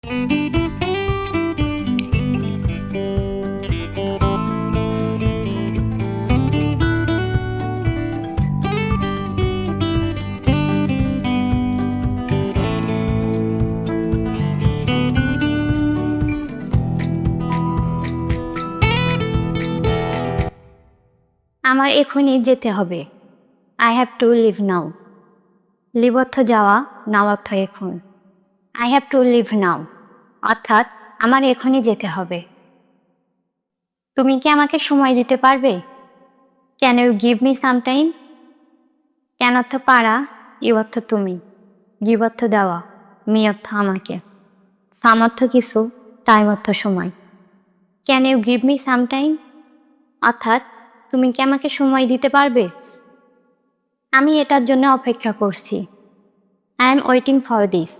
আমার এখনই যেতে হবে। I have to leave now. Leave অর্থ যাওয়া, নাও অর্থ এখন। I have to leave now অর্থাৎ আমার এখনই যেতে হবে। তুমি কি আমাকে সময় দিতে পারবে? Can you give me some time? Can অর্থ পারা, ইউ অর্থ তুমি, গিভ অর্থ দেওয়া, মি অর্থ আমাকে, সাম অর্থ কিছু, টাইম অর্থ সময়। Can you give me some time অর্থাৎ তুমি কি আমাকে সময় দিতে পারবে? আমি এটার জন্য অপেক্ষা করছি। I am waiting for this.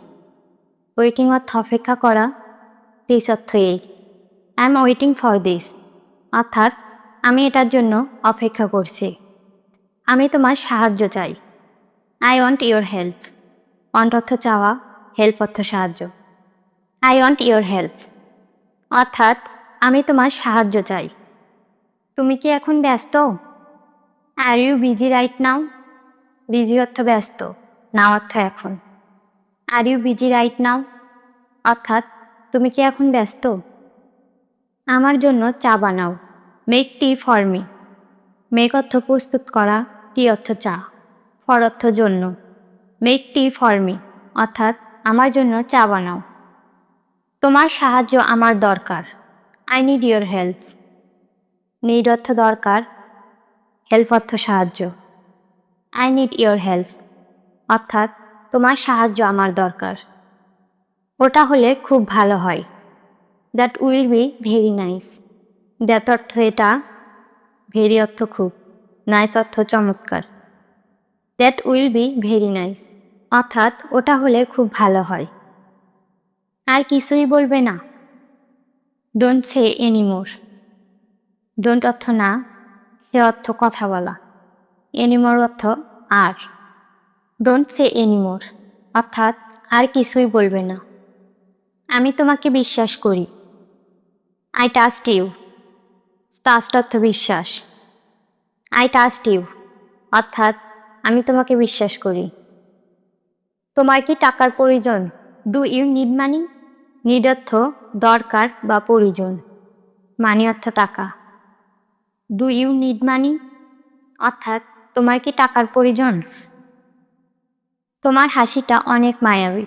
Waiting অর্থ অপেক্ষা করা, দিস অর্থ এই। I am waiting for this অর্থাৎ আমি এটার জন্য অপেক্ষা করছি। আমি তোমার সাহায্য চাই। I want your help. Want অর্থ চাওয়া, হেল্প অর্থ সাহায্য। আই ওয়ান্ট ইয়োর হেল্প অর্থাৎ আমি তোমার সাহায্য চাই। তুমি কি এখন ব্যস্ত? Are you busy right now? Busy অর্থ ব্যস্ত, নাও অর্থ এখন। Are you busy right now অর্থাৎ তুমি কি এখন ব্যস্ত? আমার জন্য চা বানাও। Make tea for me. Make অর্থ প্রস্তুত করা, টি অর্থ চা, ফর অর্থ জন্য। মেক টি ফর মি অর্থাৎ আমার জন্য চা বানাও। তোমার সাহায্য আমার দরকার। I need your help. Need অর্থ দরকার, হেল্প অর্থ সাহায্য। আই নিড ইয়োর হেল্প অর্থাৎ তোমার সাহায্য আমার দরকার। ওটা হলে খুব ভালো হয়। That will be very nice. That অর্থ এটা, ভেরি অর্থ খুব, নাইস অর্থ চমৎকার। That will be very nice অর্থাৎ ওটা হলে খুব ভালো হয়। আর কিছুই বলবে না? Don't say anymore. ডোন্ট অর্থ না, সে অর্থ কথা বলা, এনিমোর অর্থ আর। ডোন্ট সে এনিমোর অর্থাৎ আর কিছুই বলবে না। আমি তোমাকে বিশ্বাস করি। I trust you. ট্রাস্ট অর্থ বিশ্বাস। আই ট্রাস্ট ইউ অর্থাৎ আমি তোমাকে বিশ্বাস করি। তোমার কি টাকার প্রয়োজন? Do you need money? Need অর্থ দরকার বা প্রয়োজন, মানি অর্থ টাকা। ডু ইউ নিড মানি অর্থাৎ তোমার কি টাকার প্রয়োজন? তোমার হাসিটা অনেক মায়াবী।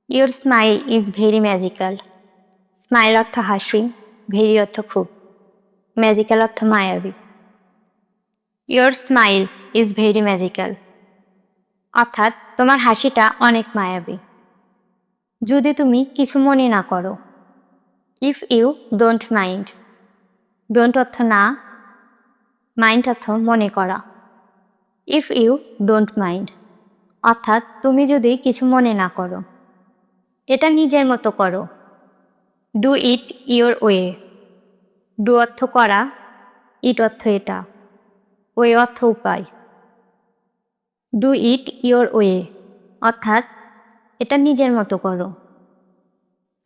Your smile is very magical. Smile অর্থ হাসি, ভেরি অর্থ খুব, ম্যাজিক্যাল অর্থ মায়াবী। Your smile is very magical অর্থাৎ তোমার হাসিটা অনেক মায়াবী। যদি তুমি কিছু মনে না করো। If you don't mind. Don't অর্থ না, মাইন্ড অর্থ মনে করা। ইফ ইউ ডোন্ট মাইন্ড অর্থাৎ তুমি যদি কিছু মনে না করো। এটা নিজের মতো করো। Do it your way. Do অর্থ করা, ইট অর্থ এটা, ওয়ে অর্থ উপায়। ডু ইট ইয়োর ওয়ে অর্থাৎ এটা নিজের মতো করো।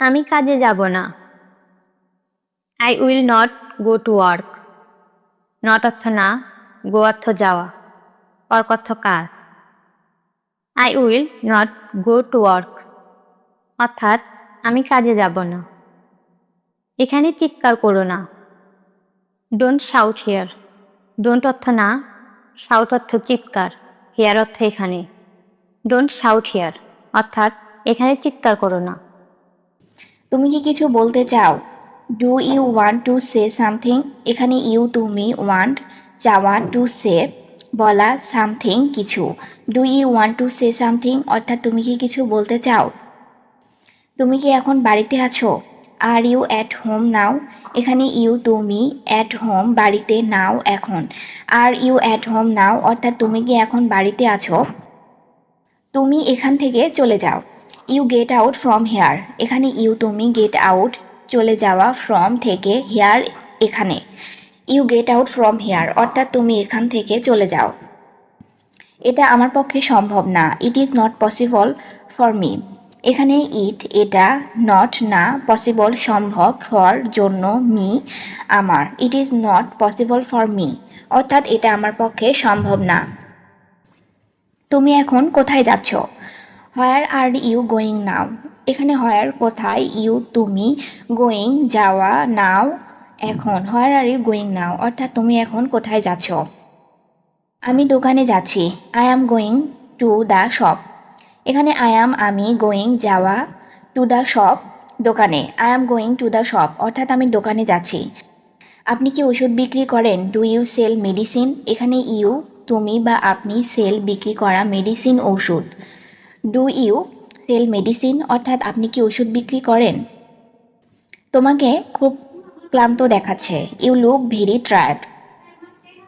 আমি কাজে যাব না। I will not go to work. Not অর্থ না, গো অর্থ যাওয়া, ওয়ার্ক অর্থ কাজ। I will not go to work অর্থাৎ আমি কাজে যাব না। এখানে চিৎকার করো না। Don't shout here. ডোন্ট অর্থ না, শাউট অর্থ চিৎকার, হিয়ার অর্থ এখানে। ডোন্ট শাউট হিয়ার অর্থাৎ এখানে চিৎকার করো না। তুমি কি কিছু বলতে চাও? Do you want to say something? এখানে ইউ তুমি, ওয়ান্ট চাওয়া, টু সে বলা, সামথিং কিছু। Do you want to say something অর্থাৎ তুমি কি কিছু বলতে চাও? তুমি কি এখন বাড়িতে আছো? Are you at home now? এখানে ইউ তুমি, অ্যাট হোম বাড়িতে, নাও এখন। Are you at home now অর্থাৎ তুমি কি এখন বাড়িতে আছো? তুমি এখান থেকে চলে যাও। You get out from here. এখানে ইউ তুমি, গেট আউট চলে যাওয়া, ফ্রম থেকে, হেয়ার এখানে। You get out from here অর্থাৎ তুমি এখান থেকে চলে যাও। এটা আমার পক্ষে সম্ভব না। It is not possible for me. এখানে ইট এটা, নট না, পসিবল সম্ভব, ফর জন্য, মি আমার। It is not possible for me অর্থাৎ এটা আমার পক্ষে সম্ভব না। তুমি এখন কোথায় যাচ্ছ? হোয়ার আর ইউ গোয়িং নাও? এখানে হোয়ার কোথায়, ইউ তুমি, গোয়িং যাওয়া, নাও এখন। হোয়ার আর ইউ গোয়িং নাও অর্থাৎ তুমি এখন কোথায় যাচ্ছ? আমি দোকানে যাচ্ছি। I am going to the shop. এখানে আই অ্যাম আমি, গোয়িং যাওয়া, টু দ্য শপ দোকানে। I am going to the shop অর্থাৎ আমি দোকানে যাচ্ছি। আপনি কি ওষুধ বিক্রি করেন? Do you sell medicine? এখানে ইউ তুমি বা আপনি, সেল বিক্রি করা, মেডিসিন ঔষধ। ডু ইউ সেল মেডিসিন অর্থাৎ আপনি কি ওষুধ বিক্রি করেন? তোমাকে খুব ক্লান্ত দেখাচ্ছে। You look very tired.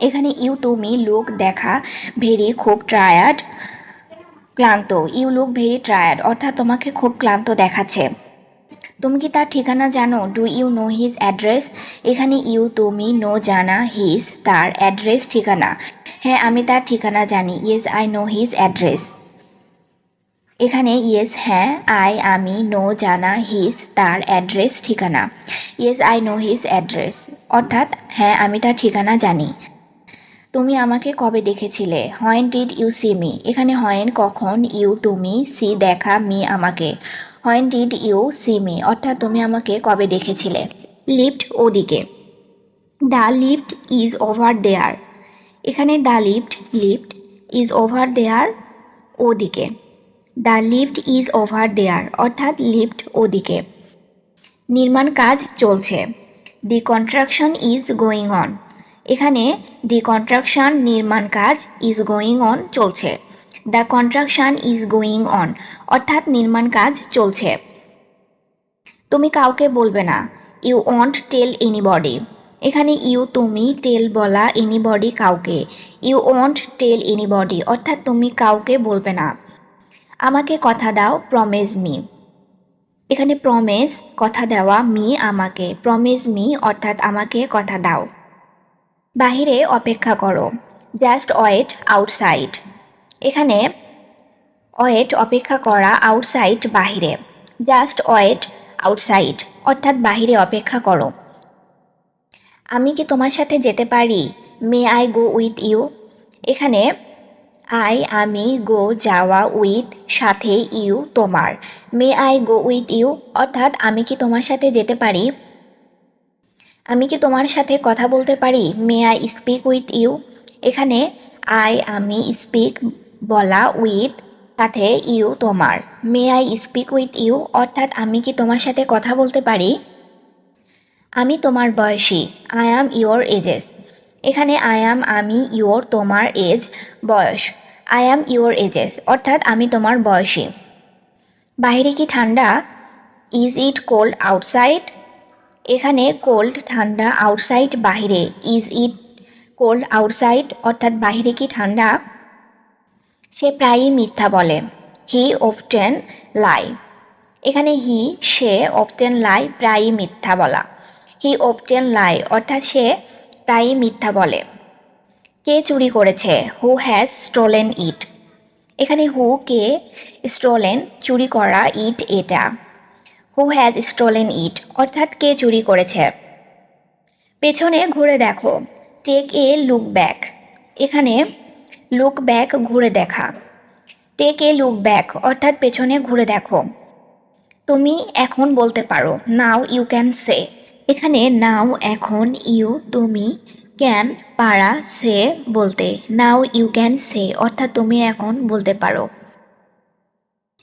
এখানে ইউ তুমি, লুক দেখা, ভেরি খুব, টায়ার্ড ক্লান্ত। ইউ লুক ভেরি টায়ার্ড অর্থাৎ তোমাকে খুব ক্লান্ত দেখাচ্ছে। তুমি কি তার ঠিকানা জানো? Do you know his address? এখানে ইউ তুমি, নো জানা, হিজ তার, অ্যাড্রেস ঠিকানা। হ্যাঁ আমি তার ঠিকানা জানি। Yes I know his address. এখানে ইয়েস হ্যাঁ, আই আমি, নো জানা, হিজ তার, অ্যাড্রেস ঠিকানা। Yes I know his address অর্থাৎ হ্যাঁ আমি তার ঠিকানা জানি। তুমি আমাকে কবে দেখেছিলে? When did you see me? এখানে হোয়েন কখন, ইউ তুমি, সি দেখা, মি আমাকে। When did you see me অর্থাৎ তুমি আমাকে কবে দেখেছিলে? লিফট ওদিকে। The lift is over there. এখানে the lift is over there ওদিকে। The lift is over there অর্থাৎ লিফট ওদিকে। নির্মাণ কাজ চলছে। The construction is going on. এখানে দি কনস্ট্রাকশন নির্মাণ কাজ, ইজ গোয়িং অন চলছে। The construction is going on অর্থাৎ নির্মাণ কাজ চলছে। তুমি কাউকে বলবে না। You won't tell anybody. এখানে ইউ তুমি, টেল বলা, এনিবডি কাউকে। ইউ ওয়ন্ট টেল এনিবডি অর্থাৎ তুমি কাউকে বলবে না। আমাকে কথা দাও, প্রমিস মি। এখানে প্রমিস কথা দেওয়া, মি আমাকে, প্রমিস মি অর্থাৎ আমাকে কথা দাও। বাহিরে অপেক্ষা করো। Just wait outside. এখানে ওয়েট অপেক্ষা করা, আউটসাইড বাহিরে। জাস্ট ওয়েট আউটসাইড অর্থাৎ বাহিরে অপেক্ষা করো। আমি কি তোমার সাথে যেতে পারি? May I go with you? এখানে আই আমি, গো যাওয়া, উইথ সাথে, ইউ তোমার। May I go with you অর্থাৎ আমি কি তোমার সাথে যেতে পারি? আমি কি তোমার সাথে কথা বলতে পারি? May I speak with you? এখানে আই আমি, স্পিক বলা, উইথ সাথে, ইউ তোমার। May I speak with you অর্থাৎ আমি কি তোমার সাথে কথা বলতে পারি? আমি তোমার বয়সী। I am your ages. এখানে আই অ্যাম আমি, ইয়োর তোমার, এজ বয়স। আই অ্যাম ইয়োর এজেস অর্থাৎ আমি তোমার বয়সী। বাইরে কি ঠান্ডা? Is it cold outside? এখানে কোল্ড ঠান্ডা, আউটসাইড বাহিরে। ইজ ইট কোল্ড আউটসাইড অর্থাৎ বাহিরে কি ঠান্ডা? সে প্রায়ই মিথ্যা বলে। হি অফটেন লাই। এখানে হি সে, অফটেন লাই প্রায়ই মিথ্যা বলা। হি অফটেন লাই অর্থাৎ সে প্রায়ই মিথ্যা বলে। কে চুরি করেছে? হু হ্যাজ স্টোলেন ইট? এখানে হু কে, স্টোলেন চুরি করা, ইট এটা। হু হ্যাজ স্টোলেন ইট অর্থাৎ কে চুরি করেছে। পেছনে ঘুরে দেখো। Take a look back. এখানে লুক ব্যাক ঘুরে দেখা। টেক এ লুক ব্যাক অর্থাৎ পেছনে ঘুরে দেখো। তুমি এখন বলতে পারো। Now you can say. এখানে নাও এখন, ইউ তুমি, ক্যান পারা, সে বলতে। নাও ইউ ক্যান সে অর্থাৎ তুমি এখন বলতে পারো।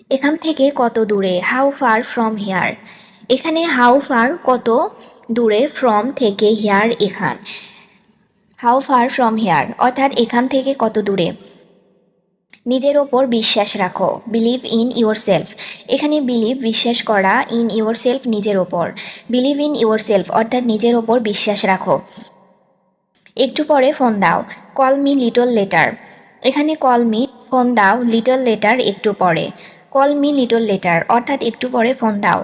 এখান থেকে কত দূরে? How far from here? এখানে হাউ ফার কত দূরে, ফ্রম থেকে, হিয়ার এখান। হাউ ফার ফ্রম হিয়ার অর্থাৎ এখান থেকে কত দূরে। নিজের ওপর বিশ্বাস রাখো। Believe in your self. এখানে বিলিভ বিশ্বাস করা, ইন ইউর সেলফ নিজের ওপর। বিলিভ ইন ইউর সেলফ অর্থাৎ নিজের ওপর বিশ্বাস রাখো। একটু পরে ফোন দাও। Call me little letter. এখানে কল মি ফোন দাও, লিটল লেটার একটু পরে। কল মি লিটল লেটার অর্থাৎ একটু পরে ফোন দাও।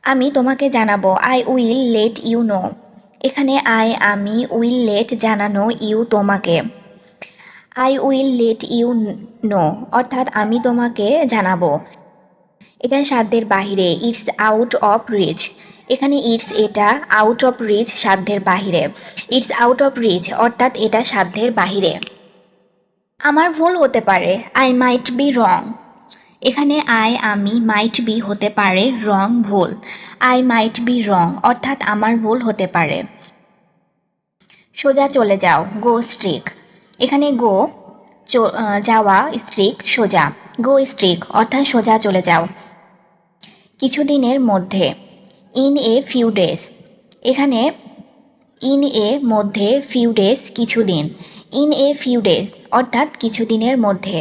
আমি তোমাকে জানাবো। I will let you know. এখানে আই আমি, উইল লেট জানানো, ইউ তোমাকে। I will let you know অর্থাৎ আমি তোমাকে জানাবো। এটা সাধ্যের বাহিরে, ইটস আউট অফ রিচ। এখানে ইটস এটা, আউট অফ রিচ সাধ্যের বাহিরে। ইটস আউট অফ রিচ অর্থাৎ এটা সাধ্যের বাহিরে। আমার ভুল হতে পারে, আই মাইট বি রং। এখানে আমি মাইট বি হতে পারে, রং ভুল। আই মাইট বি রং অর্থাৎ আমার ভুল হতে পারে। সোজা চলে যাও, গো স্ট্রিক। এখানে গো যাওয়া, স্ট্রিক সোজা। গো স্ট্রিক অর্থাৎ সোজা চলে যাও। কিছুদিনের মধ্যে, ইন এ ফিউ ডেজ। এখানে ইন এ মধ্যে, ফিউ ডেজ কিছুদিন। ইন এ ফিউ ডেজ অর্থাৎ কিছুদিনের মধ্যে।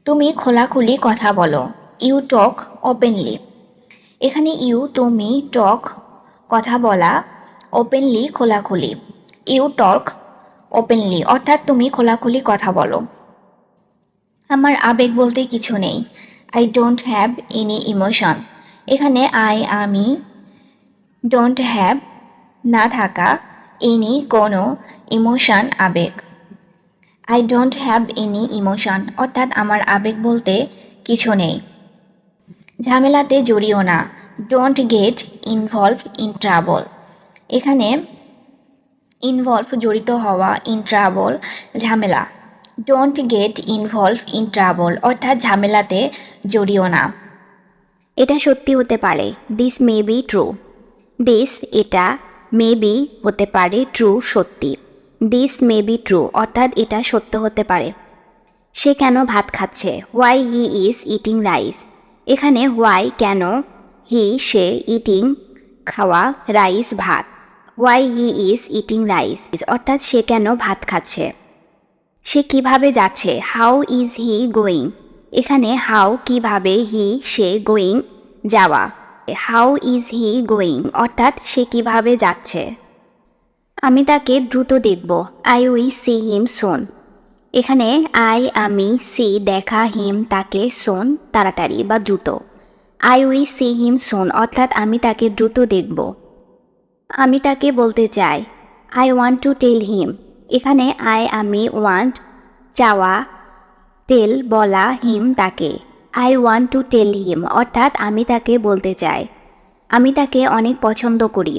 তুমি খোলাখুলি কথা বলো, ইউ টক ওপেনলি। এখানে ইউ তুমি, টক কথা বলা, ওপেনলি খোলাখুলি। ইউ টক ওপেনলি অর্থাৎ তুমি খোলাখুলি কথা বলো। আমার আবেগ বলতে কিছু নেই, I don't have any emotion. এখানে আমি, ডোন্ট হ্যাভ না থাকা, এনি কোনো, ইমোশন আবেগ। I don't have any emotion অর্থাৎ আমার আবেগ বলতে কিছু নেই। ঝামেলাতে জড়িও না, don't get involve in trouble. এখানে ইনভলভ জড়িত হওয়া, ইন ট্রাবল ঝামেলা। Don't get involve in trouble অর্থাৎ ঝামেলাতে জড়িও না। এটা সত্যি হতে পারে, this may be true. This এটা, মে বি হতে পারে, ট্রু সত্যি। দিস মে বি ট্রু অর্থাৎ এটা সত্য হতে পারে। সে কেন ভাত খাচ্ছে, why he is eating rice. এখানে হোয়াই কেন, হি সে, ইটিং খাওয়া, রাইস ভাত। Why he is eating rice অর্থাৎ সে কেন ভাত খাচ্ছে। সে কিভাবে যাচ্ছে, হাউ ইজ হি গোয়িং। এখানে হাউ কিভাবে, হি সে, গোয়িং যাওয়া। হাউ ইজ হি গোয়িং অর্থাৎ সে কিভাবে যাচ্ছে। আমি তাকে দ্রুত দেখব, আই উইল সি হিম সোন। এখানে আমি সি দেখা, হিম তাকে, সোন তাড়াতাড়ি বা দ্রুত। আই উইল সি হিম সোন অর্থাৎ আমি তাকে দ্রুত দেখব। আমি তাকে বলতে চাই, আই ওয়ান্ট টু টেল হিম। এখানে আমি ওয়ান্ট চাওয়া, টেল বলা, হিম তাকে। আই ওয়ান্ট টু টেল হিম অর্থাৎ আমি তাকে বলতে চাই। আমি তাকে অনেক পছন্দ করি,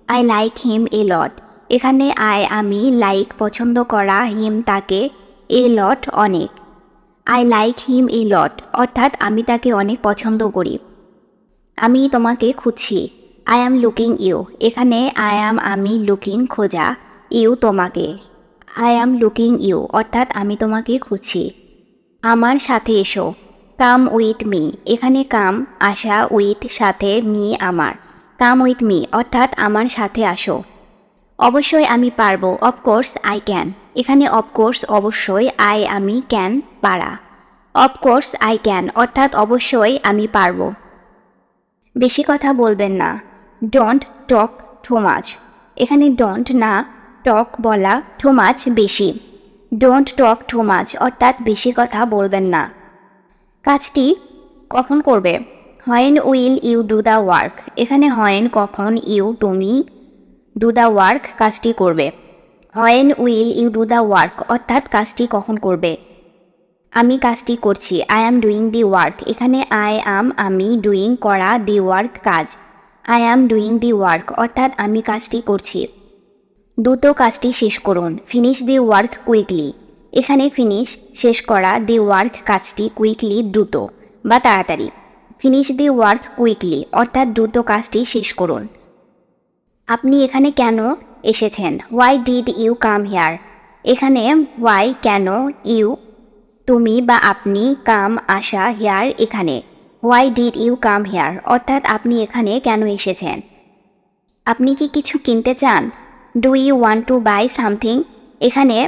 আই লাইক হিম এ লট। এখানে আমি লাইক পছন্দ করা, হিম তাকে, এ লট অনেক। আই লাইক হিম এ লট অর্থাৎ আমি তাকে অনেক পছন্দ করি। আমি তোমাকে খুঁজছি, আই অ্যাম লুকিং ইউ। এখানে আমি লুকিং খোঁজা, ইউ তোমাকে। আই অ্যাম লুকিং ইউ অর্থাৎ আমি তোমাকে খুঁজছি। আমার সাথে এসো, কাম উইথ মি। এখানে কাম আসা, উইথ সাথে, মি আমার। কাম উইথ মি অর্থাৎ আমার সাথে আসো। অবশ্যই আমি পারবো, অফকোর্স আই ক্যান। এখানে অফকোর্স অবশ্যই, আমি ক্যান পারা। অফকোর্স আই ক্যান অর্থাৎ অবশ্যই আমি পারবো। বেশি কথা বলবেন না, ডোন্ট টক টু মাচ। এখানে ডোন্ট না, টক বলা, টু মাচ বেশি। ডোন্ট টক টু মাচ অর্থাৎ বেশি কথা বলবেন না। কাজটি কখন করবে, when will you do the work. এখানে হোয়েন কখন, ইউ তুমি, ডু দ্য ওয়ার্ক কাজটি করবে। When will you do the work অর্থাৎ কাজটি কখন করবে। আমি কাজটি করছি, I am doing the work. এখানে আমি, ডুইং করা, দি ওয়ার্ক কাজ। I am doing the work অর্থাৎ আমি কাজটি করছি। দ্রুত কাজটি শেষ করুন, ফিনিশ দি ওয়ার্ক কুইকলি। এখানে ফিনিশ শেষ করা, দি ওয়ার্ক কাজটি, কুইকলি দ্রুত বা তাড়াতাড়ি। ফিনিশ দি ওয়ার্ক কুইকলি অর্থাৎ দ্রুত কাজটি শেষ করুন। আপনি এখানে কেন এসেছেন, why did you come here. এখানে হোয়াই কেন, ইউ তুমি বা আপনি, কাম আসা, হেয়ার এখানে। Why did you come here অর্থাৎ আপনি এখানে কেন এসেছেন। আপনি কি কিছু কিনতে চান, do you want to buy something. এখানে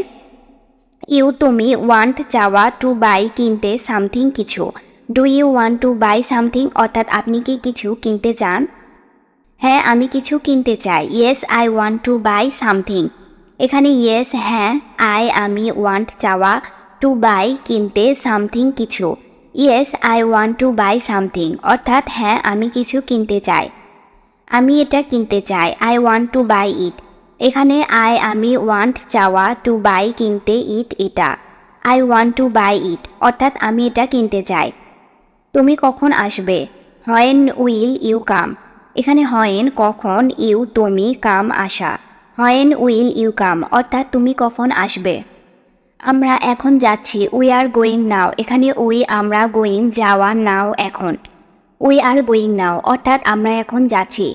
ইউ তুমি, ওয়ান্ট চাওয়া, টু বাই কিনতে, সামথিং কিছু। Do you want to buy something অর্থাৎ আপনি কি কিছু কিনতে চান। হ্যাঁ আমি কিছু কিনতে চাই, yes I want to buy something. এখানে ইয়েস হ্যাঁ, আমি ওয়ান্ট চাওয়া, টু বাই কিনতে, সামথিং কিছু। Yes I want to buy something অর্থাৎ হ্যাঁ আমি কিছু কিনতে চাই। আমি এটা কিনতে চাই, I want to buy it. এখানে আমি ওয়ান্ট চাওয়া, টু বাই কিনতে, ইট এটা। I want to buy it অর্থাৎ আমি এটা কিনতে চাই। তুমি কখন আসবে? When will you come? এখানে হোয়েন কখন, ইউ তুমি, কাম আসা। হোয়েন উইল ইউ কাম অর্থাৎ তুমি কখন আসবে। আমরা এখন যাচ্ছি, উই আর গোয়িং নাও। এখানে উই আমরা, গোয়িং যাওয়া, নাও এখন। উই আর গোয়িং নাও অর্থাৎ আমরা এখন যাচ্ছি।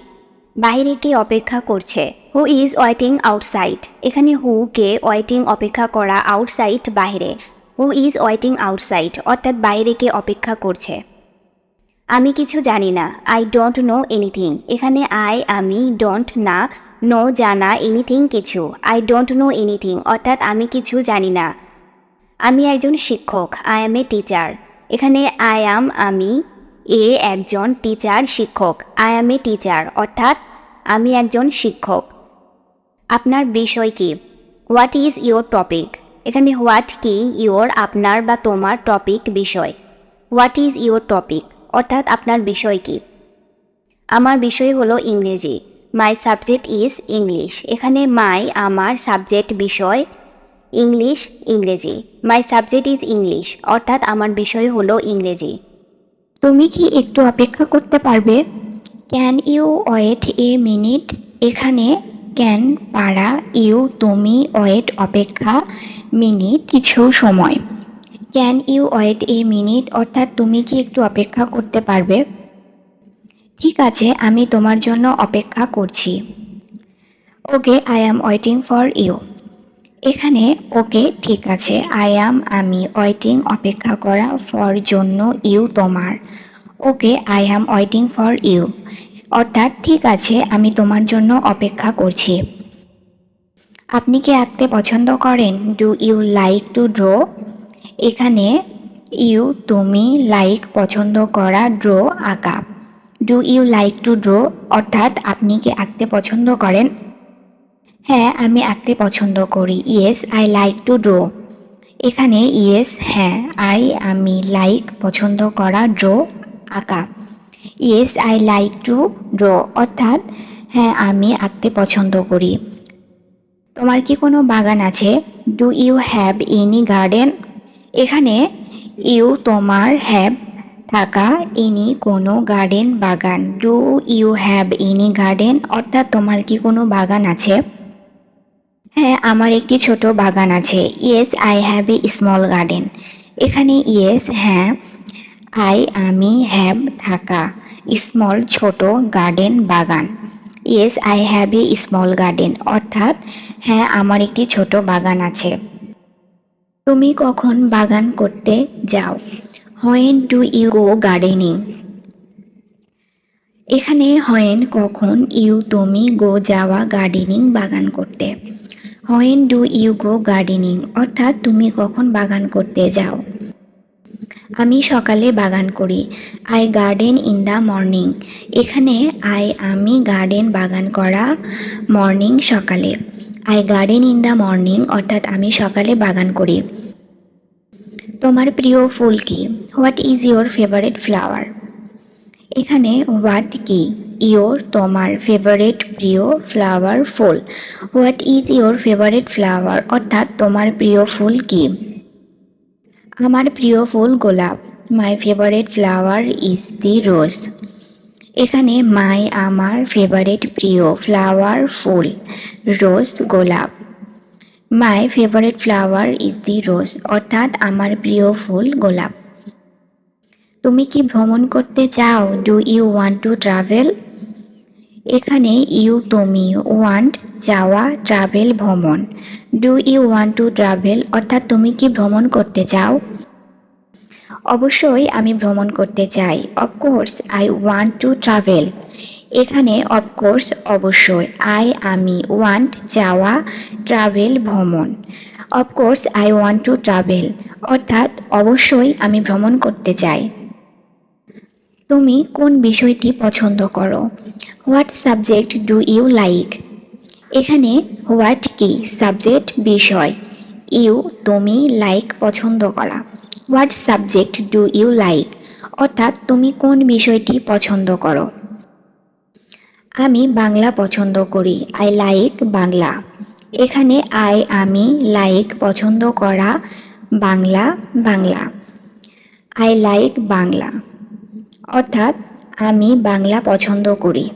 বাইরে কে অপেক্ষা করছে? Who is waiting outside? এখানে হু কে, ওয়েটিং অপেক্ষা করা, আউটসাইড বাইরে। হু ইজ ওয়েটিং আউটসাইড অর্থাৎ বাইরে কে অপেক্ষা করছে। আমি কিছু জানি না, আই ডোন্ট নো এনিথিং। এখানে আই আমি, ডোন্ট না, নো জানা, এনিথিং কিছু। আই ডোন্ট নো এনিথিং অর্থাৎ আমি কিছু জানি না। আমি একজন শিক্ষক, আই এম এ টিচার। এখানে আই অ্যাম আমি, এ একজন, টিচার শিক্ষক। আই অ্যাম এ টিচার অর্থাৎ আমি একজন শিক্ষক। আপনার বিষয় কি? What is your topic? এখানে হোয়াট কি, ইয়োর আপনার বা তোমার, টপিক বিষয়। হোয়াট ইজ ইয়োর টপিক অর্থাৎ আপনার বিষয় কি? আমার বিষয় হলো ইংরেজি। My subject is English. এখানে মাই আমার, সাবজেক্ট বিষয়, ইংলিশ ইংরেজি। মাই সাবজেক্ট ইজ ইংলিশ অর্থাৎ আমার বিষয় হলো ইংরেজি। তুমি কি একটু অপেক্ষা করতে পারবে? Can you wait a minute? এখানে ক্যান পারা, ইউ তুমি, ওয়েট অপেক্ষা, মিনিট কিছু সময়। Can you wait a minute অর্থাৎ তুমি কি একটু অপেক্ষা করতে পারবে? ঠিক আছে, আমি তোমার জন্য অপেক্ষা করছি। Okay, I am waiting for you. এখানে ওকে ঠিক আছে, আই অ্যাম আমি, ওয়েটিং অপেক্ষা করা, ফর জন্য, ইউ তোমার। Okay, I am waiting for you অর্থাৎ ঠিক আছে, আমি তোমার জন্য অপেক্ষা করছি। আপনি কি আঁকতে পছন্দ করেন? Do you like to draw? এখানে ইউ তুমি, লাইক পছন্দ করা, ড্র আঁকা। Do you like to draw অর্থাৎ আপনি কি আঁকতে পছন্দ করেন? হ্যাঁ, আমি আঁকতে পছন্দ করি। Yes I like to draw. এখানে ইয়েস হ্যাঁ, আই আমি, লাইক পছন্দ করা, ড্র আঁকা। Yes I like to draw অর্থাৎ হ্যাঁ, আমি আঁকতে পছন্দ করি। তোমার কি কোনো বাগান আছে? Do you have any garden? এখানে ইউ তোমার, হ্যাভ থাকা, এনি কোনো, গার্ডেন বাগান। Do you have any garden অর্থাৎ তোমার কি কোনো বাগান আছে? হ্যাঁ, আমার একটি ছোট বাগান আছে। Yes I have a small garden. এখানে ইয়েস হ্যাঁ, আই আমি, হ্যাভ থাকা, স্মল ছোট, গার্ডেন বাগান। Yes I have a small garden অর্থাৎ হ্যাঁ, আমার একটি ছোট বাগান আছে। তুমি কখন বাগান করতে যাও? When do you go gardening? এখানে হোয়েন কখন, ইউ তুমি, গো যাওয়া, গার্ডেনিং বাগান করতে। When do you go gardening অর্থাৎ তুমি কখন বাগান করতে যাও। আমি সকালে বাগান করি। I garden in the morning. এখানে আই আমি, গার্ডেন বাগান করা, মর্নিং সকালে। I garden in the morning অর্থাৎ আমি সকালে বাগান করি। তোমার প্রিয় ফুল কি? What is your favourite flower? এখানে হোয়াট কি, ইয়োর তোমার, ফেভারিট প্রিয়, ফ্লাওয়ার ফুল। What is your favourite flower অর্থাৎ তোমার প্রিয় ফুল কি? আমার প্রিয় ফুল গোলাপ। My favourite flower is the rose. এখানে মাই আমার, ফেভারিট প্রিয়, ফ্লাওয়ার ফুল, রোজ গোলাপ। My favourite flower is the rose অর্থাৎ আমার প্রিয় ফুল গোলাপ। তুমি কি ভ্রমণ করতে চাও? Do you want to travel? এখানে ইউ তুমি, ওয়ান্ট যাওয়া, ট্রাভেল ভ্রমণ। Do you want to travel অর্থাৎ তুমি কি ভ্রমণ করতে চাও? অবশ্যই আমি ভ্রমণ করতে চাই। Of course I want to travel. এখানে অফকোর্স অবশ্যই, আই আমি, ওয়ান্ট যাওয়া, ট্রাভেল ভ্রমণ। Of course I want to travel অর্থাৎ অবশ্যই আমি ভ্রমণ করতে চাই। তুমি কোন বিষয়টি পছন্দ করো? What subject do you like? এখানে হোয়াট কি, সাবজেক্ট বিষয়, ইউ তুমি, লাইক পছন্দ করা। What subject do you like অর্থাৎ তুমি কোন বিষয়টি পছন্দ করো। আমি বাংলা পছন্দ করি। I like Bangla. এখানে আই আমি, লাইক পছন্দ করা, বাংলা বাংলা। I like Bangla. অর্থাৎ আমি বাংলা পছন্দ করি।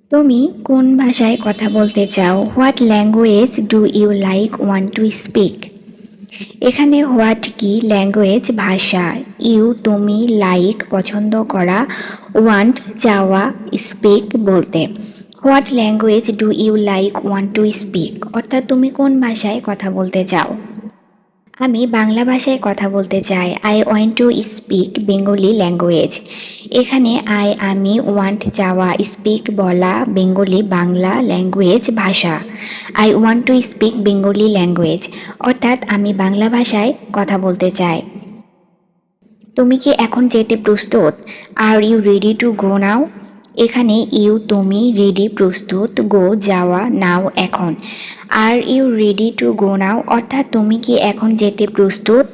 তুমি কোন ভাষায় কথা বলতে চাও? What language do you like want to speak? এখানে হোয়াট কি, ল্যাঙ্গুয়েজ ভাষা, ইউ তুমি, লাইক পছন্দ করা, ওয়ান্ট চাওয়া, স্পিক বলতে। What language do you like want to speak অর্থাৎ তুমি কোন ভাষায় কথা বলতে চাও? আমি বাংলা ভাষায় কথা বলতে চাই। I want to speak Bengali language. এখানে আমি, ওয়ান্ট চাওয়া, স্পিক বলা, বেঙ্গলি বাংলা, ল্যাঙ্গুয়েজ ভাষা। I want to speak Bengali language অর্থাৎ আমি বাংলা ভাষায় কথা বলতে চাই। তুমি কি এখন যেতে প্রস্তুত? Are you ready to go now? এখানে ইউ তুমি, রেডি প্রস্তুত, গো যাওয়া, নাও এখন। Are you ready to go now অর্থাৎ তুমি কি এখন যেতে প্রস্তুত?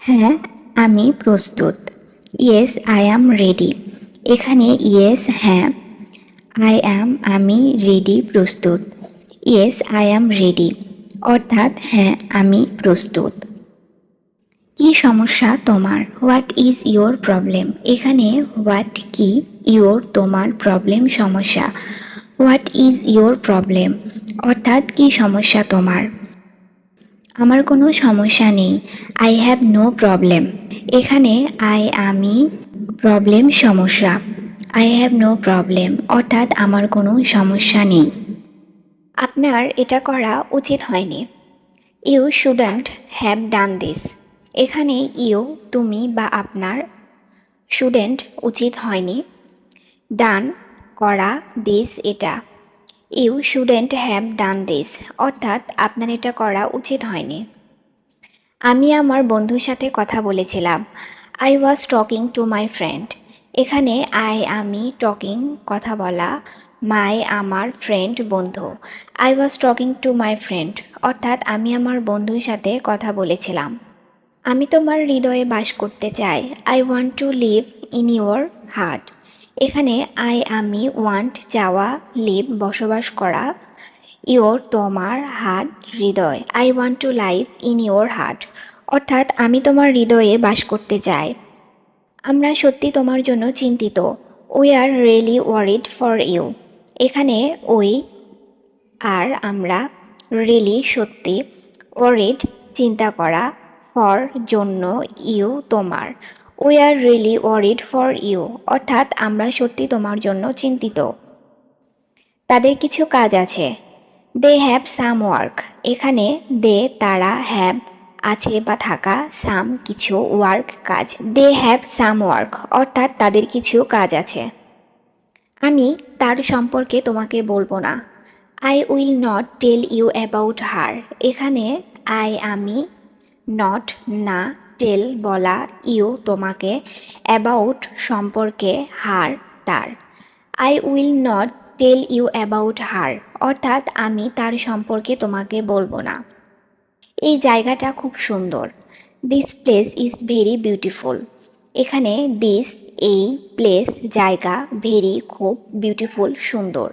হ্যাঁ আমি প্রস্তুত। Yes I am ready. এখানে ইয়েস হ্যাঁ, আই অ্যাম আমি, রেডি প্রস্তুত। ইয়েস আই অ্যাম রেডি অর্থাৎ হ্যাঁ আমি প্রস্তুত। কি সমস্যা তোমার? What is your problem? এখানে হোয়াট কি, ইয়োর তোমার, প্রবলেম সমস্যা। হোয়াট ইজ ইয়োর প্রবলেম অর্থাৎ কি সমস্যা তোমার? আমার কোনো সমস্যা নেই। I have no problem. এখানে আমি, প্রবলেম সমস্যা। আই হ্যাভ নো প্রবলেম অর্থাৎ আমার কোনো সমস্যা নেই। আপনার এটা করা উচিত হয়নি। You shouldn't have done this. এখানে ইউ তুমি বা আপনার, শুডেন্ট উচিত হয়নি, ডান করা, দিস এটা। You shouldn't have done this অর্থাৎ আপনার এটা করা উচিত হয়নি। আমি আমার বন্ধুর সাথে কথা বলেছিলাম। I was talking to my friend. এখানে আমি, টকিং কথা বলা, মাই আমার, ফ্রেন্ড বন্ধু। I was talking to my friend অর্থাৎ আমি আমার বন্ধুর সাথে কথা বলেছিলাম। আমি তোমার হৃদয়ে বাস করতে চাই। I want to live in your heart. এখানে আমি, ওয়ান্ট চাওয়া, লিভ বসবাস করা, ইয়োর তোমার, হার্ট হৃদয়। I want to live in your heart অর্থাৎ আমি তোমার হৃদয়ে বাস করতে চাই। আমরা সত্যি তোমার জন্য চিন্তিত। We are really worried for you. এখানে উই আর আমরা, রিয়েলি সত্যি, ওয়ারিড চিন্তা করা, ফর জন্য, ইউ তোমার। We are really worried for you অর্থাৎ আমরা সত্যি তোমার জন্য চিন্তিত। তাদের কিছু কাজ আছে। They have some work. এখানে দে তারা, হ্যাভ আছে বা থাকা, সাম কিছু, ওয়ার্ক কাজ। দে হ্যাভ সাম ওয়ার্ক অর্থাৎ তাদের কিছু কাজ আছে। আমি তার সম্পর্কে তোমাকে বলবো না। I will not tell you about her. এখানে আমি, নট না, টেল বলা, ইউ তোমাকে, অ্যাবাউট সম্পর্কে, হার তার। I will not tell you about her অর্থাৎ আমি তার সম্পর্কে তোমাকে বলবো না। এই জায়গাটা খুব সুন্দর। This place is very beautiful. এখানে দিস এই, প্লেস জায়গা, ভেরি খুব, বিউটিফুল সুন্দর।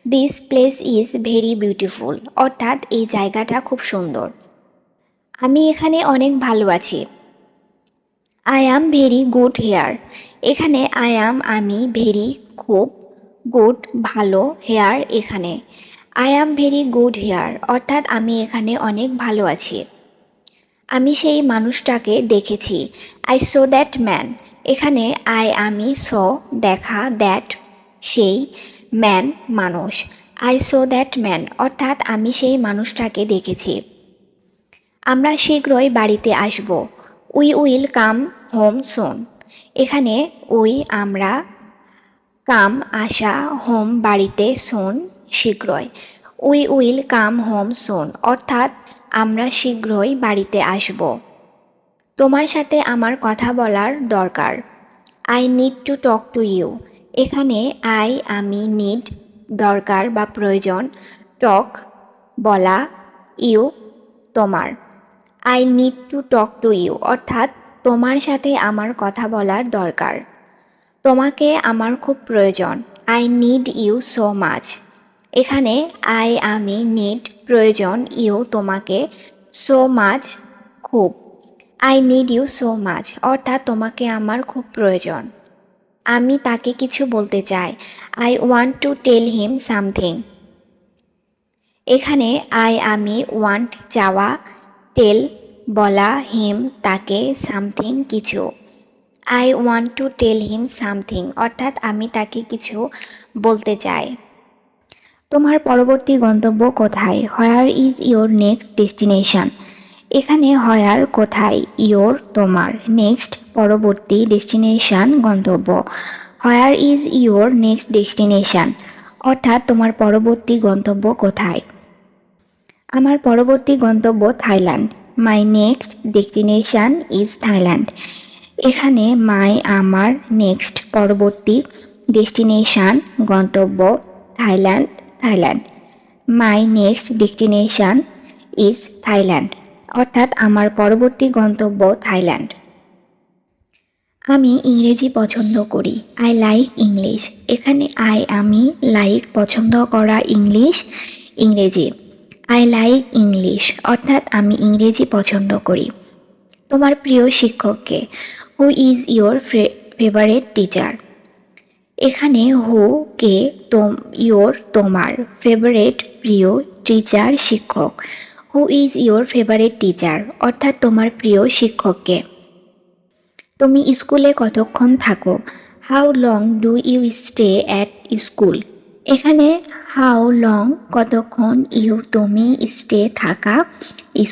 This place is very beautiful অর্থাৎ এই জায়গাটা খুব সুন্দর। আমি এখানে অনেক ভালো আছি। I am very good hair. এখানে আই অ্যাম আমি, ভেরি খুব, গুড ভালো, হেয়ার এখানে। I am very good hair অর্থাৎ আমি এখানে অনেক ভালো আছি। আমি সেই মানুষটাকে দেখেছি। I so that man. এখানে আমি, সো দেখা, দ্যাট সেই, ম্যান মানুষ। আই সো দ্যাট ম্যান অর্থাৎ আমি সেই মানুষটাকে দেখেছি। আমরা শীঘ্রই বাড়িতে আসব। উই উইল কাম হোম সুন। এখানে উই আমরা, কাম আসা, হোম বাড়িতে, সুন শীঘ্রই। উই উইল কাম হোম সুন অর্থাৎ আমরা শীঘ্রই বাড়িতে আসব। তোমার সাথে আমার কথা বলার দরকার। I need to talk to you. এখানে আমি, নিড দরকার বা প্রয়োজন, টক বলা, ইউ তোমার। I need to talk to you অর্থাৎ তোমার সাথে আমার কথা বলার দরকার। তোমাকে আমার খুব প্রয়োজন। I need you so much. এখানে আমি, নিড প্রয়োজন, ইউ তোমাকে, সো মাচ খুব। I need you so much অর্থাৎ তোমাকে আমার খুব প্রয়োজন। আমি তাকে কিছু বলতে চাই। I want to tell him something. এখানে আমি ওয়ান্ট চাওয়া, টেল বলা, হিম তাকে, সামথিং কিছু। I want to tell him something অর্থাৎ আমি তাকে কিছু বলতে চাই। তোমার পরবর্তী গন্তব্য কোথায়? Where is your next destination. এখানে হোয়ার কোথায়, ইয়োর তোমার, নেক্সট পরবর্তী, ডেস্টিনেশন গন্তব্য। Where is your next destination অর্থাৎ তোমার পরবর্তী গন্তব্য কোথায়? আমার পরবর্তী গন্তব্য Thailand. My next destination is Thailand. এখানে মাই আমার, নেক্সট পরবর্তী, ডেস্টিনেশন গন্তব্য, Thailand Thailand. My next destination is Thailand অর্থাৎ আমার পরবর্তী গন্তব্য থাইল্যান্ড। আমি ইংরেজি পছন্দ করি। I like English. এখানে আমি, লাইক পছন্দ করা, ইংলিশ ইংরেজি। আই লাইক ইংলিশ অর্থাৎ আমি ইংরেজি পছন্দ করি। তোমার প্রিয় শিক্ষককে? Who is your favourite teacher. এখানে হু কে, ইয়োর তোমার, ফেভারিট প্রিয়, টিচার শিক্ষক। Who is your favourite teacher অর্থাৎ তোমার প্রিয় শিক্ষককে। তুমি স্কুলে কতক্ষণ থাকো? How long do you stay at school. এখানে হাউ লং কতক্ষণ, ইউ তুমি, স্টে থাকা,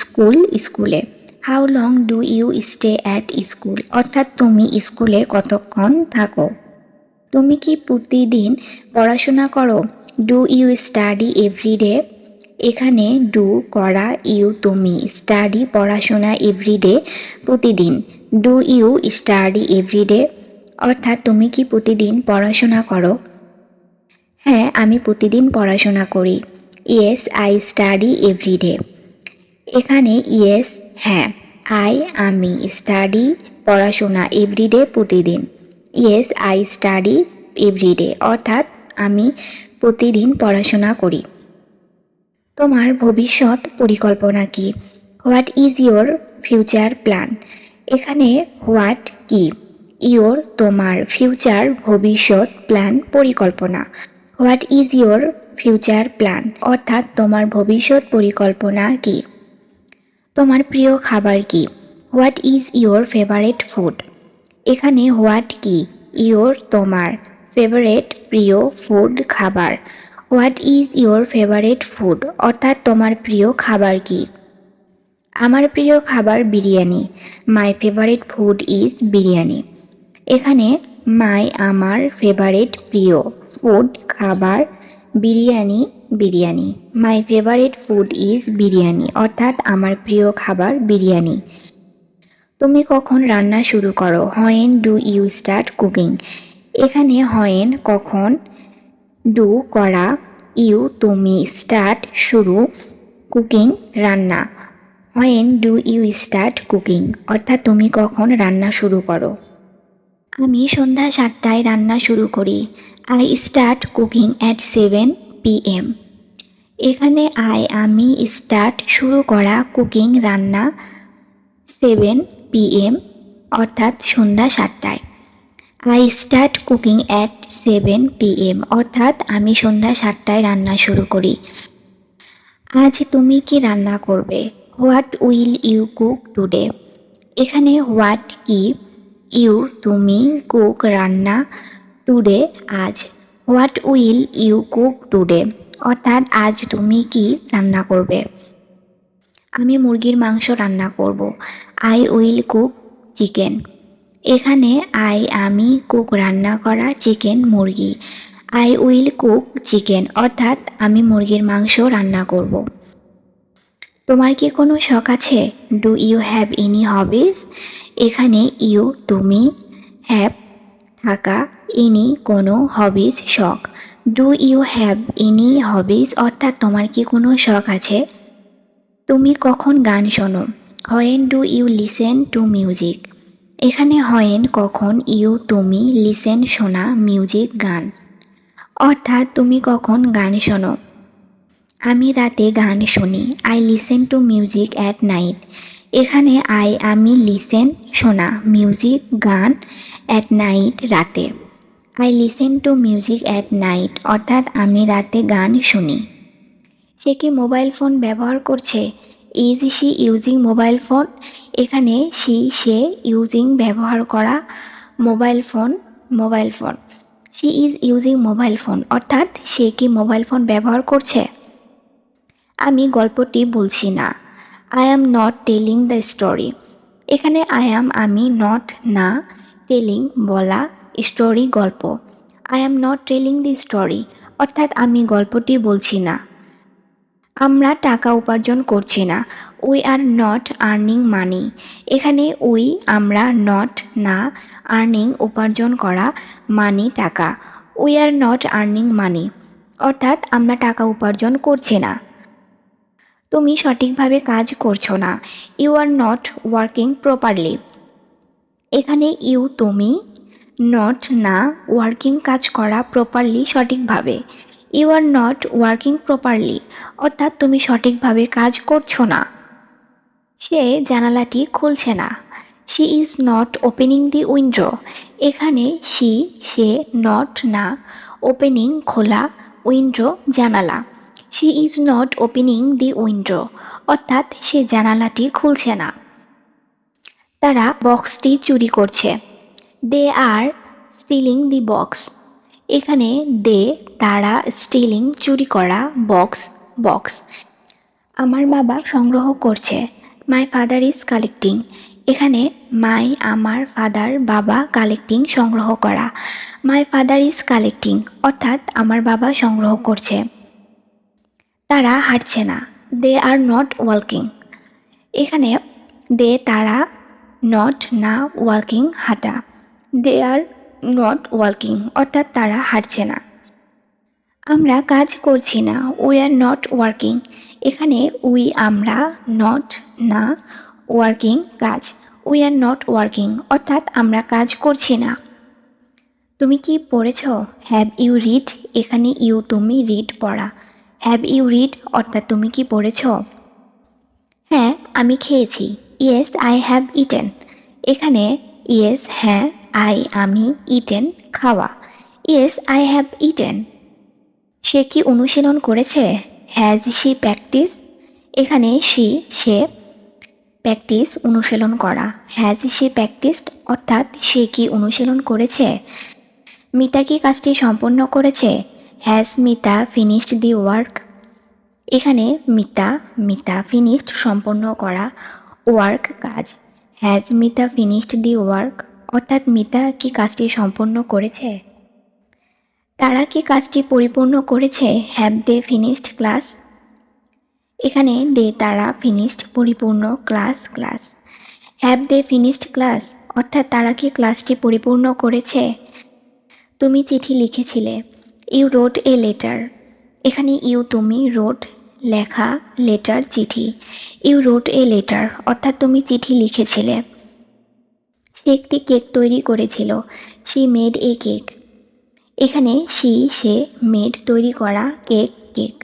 স্কুল স্কুলে। How long do you stay at school অর্থাৎ তুমি স্কুলে কতক্ষণ থাকো। তুমি কি প্রতিদিন পড়াশোনা করো? Do you study every day. এখানে ডু করা, ইউ তুমি, স্টাডি পড়াশোনা, এভরিডে প্রতিদিন। ডু ইউ স্টাডি এভরিডে অর্থাৎ তুমি কি প্রতিদিন পড়াশোনা করো? হ্যাঁ, আমি প্রতিদিন পড়াশোনা করি। Yes I study every day. এখানে ইয়েস হ্যাঁ, আমি, স্টাডি পড়াশোনা, এভরিডে প্রতিদিন। ইয়েস আই স্টাডি এভরিডে অর্থাৎ আমি প্রতিদিন পড়াশোনা করি। তোমার ভবিষ্যৎ পরিকল্পনা কি? What is your future plan. এখানে হোয়াট কি, ইয়োর তোমার, ফিউচার ভবিষ্যৎ, প্ল্যান পরিকল্পনা। What is your future plan অর্থাৎ তোমার ভবিষ্যৎ পরিকল্পনা কি? তোমার প্রিয় খাবার কি? What is your favourite food. এখানে হোয়াট কি, ইয়োর তোমার, ফেভারিট প্রিয়, ফুড খাবার। What is your favourite food অর্থাৎ তোমার প্রিয় খাবার কি? আমার প্রিয় খাবার biryani. My favourite food is biryani. এখানে মাই আমার, ফেভারিট প্রিয়, ফুড খাবার, biryani biryani. My favourite food is biryani অর্থাৎ আমার প্রিয় খাবার বিরিয়ানি। তুমি কখন রান্না শুরু করো? When do you start cooking. এখানে হোয়েন কখন, ডু করা, ইউ তুমি, স্টার্ট শুরু, কুকিং রান্না। When do you start cooking অর্থাৎ তুমি কখন রান্না শুরু করো? আমি সন্ধ্যা 7টায় রান্না শুরু করি। I start cooking at 7 PM। এখানে আমি, স্টার্ট শুরু করা, কুকিং রান্না, 7 PM অর্থাৎ সন্ধ্যা 7টায়। I start cooking at 7 PM অর্থাৎ আমি সন্ধ্যা 7টায় রান্না শুরু করি। আজ তুমি কি রান্না করবে? What will you cook today. এখানে হোয়াট কি, ইউ তুমি, কুক রান্না, টুডে আজ। What will you cook today অর্থাৎ আজ তুমি কি রান্না করবে? আমি মুরগির মাংস রান্না করব। I will cook chicken. এখানে আমি, কুক রান্না করা, চিকেন মুরগি। আই উইল কুক চিকেন অর্থাৎ আমি মুরগির মাংস রান্না করব। তোমার কি কোনো শখ আছে? Do you have any hobbies. এখানে ইউ তুমি, হ্যাভ থাকা, এনি কোনো, হবিজ শখ। Do you have any hobbies অর্থাৎ তোমার কি কোনো শখ আছে? তুমি কখন গান শোনো? When do you listen to music. এখানে হোয়েন কখন, ইউ তুমি, লিসেন শোনা, মিউজিক গান অর্থাৎ তুমি কখন গান শোনো? আমি রাতে গান শুনি। I listen to music at night. এখানে আমি লিসেন শোনা, মিউজিক গান, অ্যাট নাইট রাতে। I listen to music at night অর্থাৎ আমি রাতে গান শুনি। সে কি মোবাইল ফোন ব্যবহার করছে? Is she using mobile phone? এখানে সে ইউজিং ব্যবহার করা, mobile phone. She is using mobile phone অর্থাৎ সে কি মোবাইল ফোন ব্যবহার করছে। আমি গল্পটি বলছি না, I am not telling the story. এখানে আমি নট না, টেলিং বলা, স্টোরি গল্প। I am not telling the story অর্থাৎ আমি গল্পটি বলছি না। আমরা টাকা উপার্জন করছি না, we are not earning money. এখানে আমরা, নট না, আর্নিং উপার্জন করা, মানি টাকা। We are not earning money অর্থাৎ আমরা টাকা উপার্জন করছি না। তুমি সঠিকভাবে কাজ করছো না, you are not working properly. এখানে তুমি, নট না, ওয়ার্কিং কাজ করা, প্রপারলি সঠিকভাবে। You are not working properly অর্থাৎ তুমি সঠিকভাবে কাজ করছো না। সে জানালাটি খুলছে না, she is not opening the window. এখানে সে, নট না, ওপেনিং খোলা, উইন্ডো জানালা। She is not opening the window অর্থাৎ সে জানালাটি খুলছে না। তারা বক্সটি চুরি করছে, দে আর স্টিলিং দি বক্স। এখানে তারা, স্টিলিং চুরি করা, বক্স। আমার বাবা সংগ্রহ করছে, মাই ফাদার ইজ কালেক্টিং। এখানে আমার ফাদার, বাবা, কালেক্টিং সংগ্রহ করা, মাই ফাদার ইজ কালেক্টিং অর্থাৎ আমার বাবা সংগ্রহ করছে। তারা হাঁটছে না, দে আর নট ওয়াকিং। এখানে তারা, নট না, ওয়াকিং হাঁটা, দে আর নট ওয়াকিং অর্থাৎ তারা হাঁটছে না। আমরা কাজ করছি না, উই আর নট ওয়ার্কিং। এখানে আমরা, নট না, ওয়ার্কিং কাজ, উই আর নট ওয়ার্কিং অর্থাৎ আমরা কাজ করছি না। তুমি কি পড়েছ? Have you read? এখানে তুমি, রিড পড়া। হ্যাভ ইউ রিড অর্থাৎ তুমি কি পড়েছ? হ্যাঁ আমি খেয়েছি, ইয়েস আই হ্যাভ ইটেন। এখানে ইয়েস হ্যাঁ, আমি, ইটেন খাওয়া, ইয়েস আই হ্যাভ ইটেন। সে কি অনুশীলন করেছে? Has she practice? এখানে সে প্র্যাকটিস অনুশীলন করা, হ্যাজ শি প্র্যাকটিসড অর্থাৎ সে কি অনুশীলন করেছে। মিতা কি কাজটি সম্পন্ন করেছে? Has Mita finished the work? এখানে মিতা ফিনিশড সম্পন্ন করা, ওয়ার্ক কাজ, has Mita finished the work অর্থাৎ মিতা কি কাজটি সম্পন্ন করেছে। তারা কি কাজটি পরিপূর্ণ করেছে? Have they finished class? এখানে তারা ফিনিশড পরিপূর্ণ, class. Have they finished class অর্থাৎ তারা কি ক্লাসটি পরিপূর্ণ করেছে। তুমি চিঠি লিখেছিলে, ইউ রোট এ লেটার। এখানে তুমি, রোট লেখা, লেটার চিঠি, ইউ রোট এ লেটার অর্থাৎ তুমি চিঠি লিখেছিলে। সে একটি কেক তৈরি করেছিল, শি মেড এ কেক। এখানে সে মেড তৈরি করা, cake,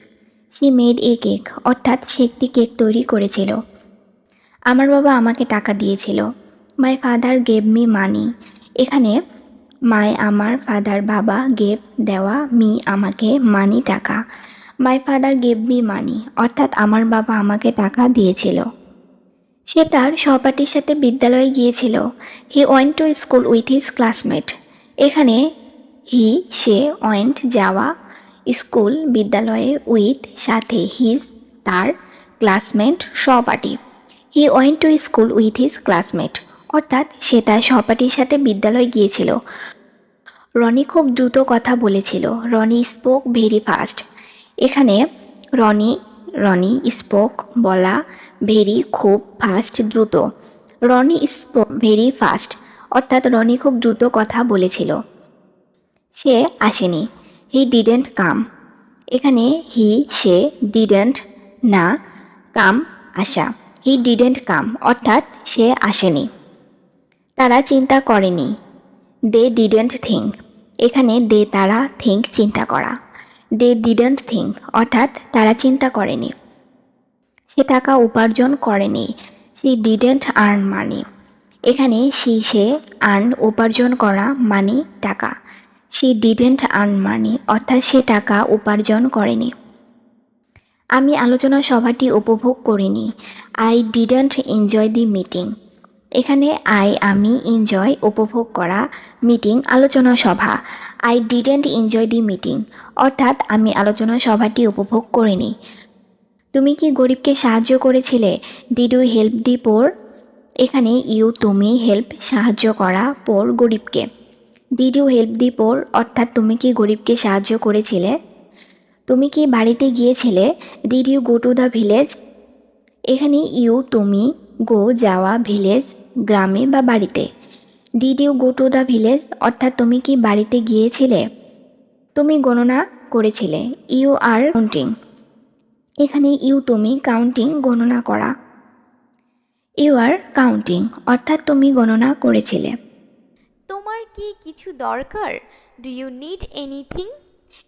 she made a cake অর্থাৎ সে একটি কেক তৈরি করেছিল। আমার বাবা আমাকে টাকা দিয়েছিল, মাই ফাদার গেভ মি মানি। এখানে আমার ফাদার বাবা, গেভ দেওয়া, মি আমাকে, মানি টাকা, মাই ফাদার গেভ মি মানি অর্থাৎ আমার বাবা আমাকে টাকা দিয়েছিল। সে তার সহপাঠীর সাথে বিদ্যালয়ে গিয়েছিল, he went to school with his classmate. এখানে সে ওয়েন্ট যাওয়া, স্কুল বিদ্যালয়ে, উইথ সাথে, হিজ তার, ক্লাসমেট সহপাঠী। He went to school with his classmate অর্থাৎ সে তার সহপাঠীর সাথে বিদ্যালয়ে গিয়েছিল। রনি খুব দ্রুত কথা বলেছিল, রনি স্পোক ভেরি ফাস্ট। এখানে রনি স্পোক বলা, ভেরি খুব, ফাস্ট দ্রুত। রনি স্পোক ভেরি ফাস্ট অর্থাৎ রনি খুব দ্রুত কথা বলেছিল। সে আসেনি, হি ডিডেন্ট কাম। এখানে সে, ডিডেন্ট না, কাম আসা, হি ডিডেন্ট কাম অর্থাৎ সে আসেনি। তারা চিন্তা করেনি, দে ডিডেন্ট থিঙ্ক। এখানে তারা, থিঙ্ক চিন্তা করা, দে ডিডেন্ট থিঙ্ক অর্থাৎ তারা চিন্তা করেনি। সে টাকা উপার্জন করেনি, সে শি ডিডেন্ট আর্ন মানি। এখানে সে আর্ন উপার্জন করা, মানি টাকা। শি ডিডেন্ট আর্ন মানি অর্থাৎ সে টাকা উপার্জন করেনি। আমি আলোচনা সভাটি উপভোগ করিনি। I didn't enjoy the meeting. এখানে আমি এনজয় উপভোগ করা, মিটিং আলোচনা সভা। I didn't enjoy the meeting অর্থাৎ আমি আলোচনা সভাটি উপভোগ করিনি। তুমি কি গরিবকে সাহায্য করেছিলে? ডিড ইউ হেল্প দি পোর? এখানে ইউ তুমি, হেল্প সাহায্য করা, পোর গরিবকে। ডিড ইউ হেল্প দি পোর অর্থাৎ তুমি কি গরিবকে সাহায্য করেছিলে? তুমি কি বাড়িতে গিয়েছিলে? Did you go to the village? এখানে ইউ তুমি, গো যাওয়া, ভিলেজ গ্রামে বা বাড়িতে। Did you go to the village অর্থাৎ তুমি কি বাড়িতে গিয়েছিলে? তুমি গণনা করেছিলে। You are counting. এখানে ইউ তুমি, কাউন্টিং গণনা করা। ইউ আর কাউন্টিং অর্থাৎ তুমি গণনা করেছিলে। তোমার কি কিছু দরকার? Do you need anything?